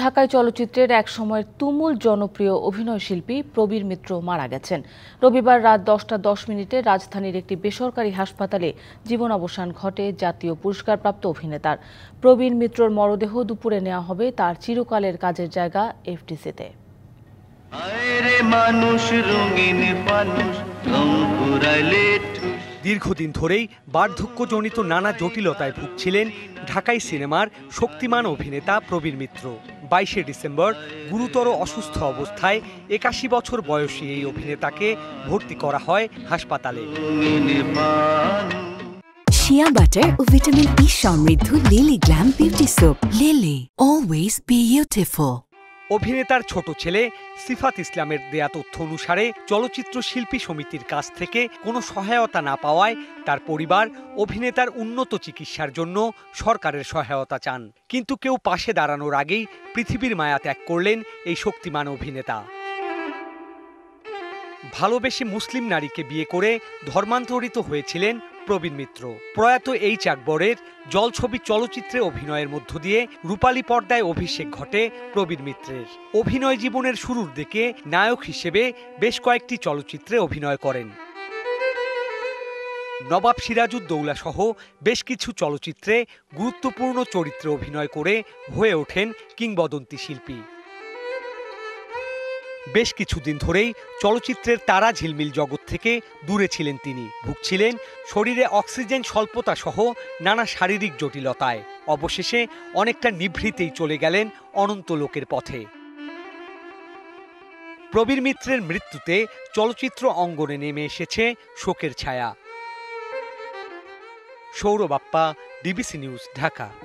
ঢাকায় চলচ্চিত্রের এক সময়ের তুমুল জনপ্রিয় অভিনয়শিল্পী প্রবীর মিত্র মারা গেছেন। রবিবার রাত 10টা 10 মিনিটে রাজধানীর একটি বেসরকারি হাসপাতালে জীবনাবসান ঘটে জাতীয় পুরস্কারপ্রাপ্ত অভিনেতার। প্রবীর মিত্রর মরদেহ দুপুরে নেওয়া হবে তার চিরকালের কাজের জায়গা এফডিসিতে। দীর্ঘদিন ধরেই বার্ধক্যজনিত নানা জটিলতায় ভুগছিলেন ঢাকাই সিনেমার শক্তিমান অভিনেতা প্রবীর মিত্র। 22শে ডিসেম্বর গুরুতর অসুস্থ অবস্থায় 81 বছর বয়সী এই অভিনেতাকে ভর্তি করা হয় হাসপাতালে। শিয়া বাটার ও ভিটামিন ই সমৃদ্ধ lily glam beauty soap. Lily, always beautiful. অভিনেতার ছোট ছেলে সিফাত ইসলামের দেয়া তথ্য অনুসারে চলচ্চিত্র শিল্পী সমিতির কাছ থেকে কোনো সহায়তা না পাওয়ায় তার পরিবার অভিনেতার উন্নত চিকিৎসার জন্য সরকারের সহায়তা চান। কিন্তু কেউ পাশে দাঁড়ানোর আগেই পৃথিবীর মায়া ত্যাগ করলেন এই শক্তিমান অভিনেতা। ভালোবেসে মুসলিম নারীকে বিয়ে করে ধর্মান্তরিত হয়েছিলেন প্রবীর মিত্র। প্রয়াত এইচ আকবরের জলছবি চলচ্চিত্রে অভিনয়ের মধ্য দিয়ে রূপালী পর্দায় অভিষেক ঘটে প্রবীর মিত্রের। অভিনয় জীবনের শুরুর দিকে নায়ক হিসেবে বেশ কয়েকটি চলচ্চিত্রে অভিনয় করেন। নবাব সিরাজউদ্দৌলা সহ বেশ কিছু চলচ্চিত্রে গুরুত্বপূর্ণ চরিত্রে অভিনয় করে হয়ে ওঠেন কিংবদন্তি শিল্পী। বেশ কিছুদিন ধরেই চলচ্চিত্রের তারা ঝিলমিল জগৎ থেকে দূরে ছিলেন তিনি। ভুগছিলেন শরীরে অক্সিজেন স্বল্পতা সহ নানা শারীরিক জটিলতায়। অবশেষে অনেকটা নিভৃতেই চলে গেলেন অনন্ত লোকের পথে। প্রবীর মিত্রের মৃত্যুতে চলচ্চিত্র অঙ্গনে নেমে এসেছে শোকের ছায়া। Sourav Appa, DBC news, Dhaka.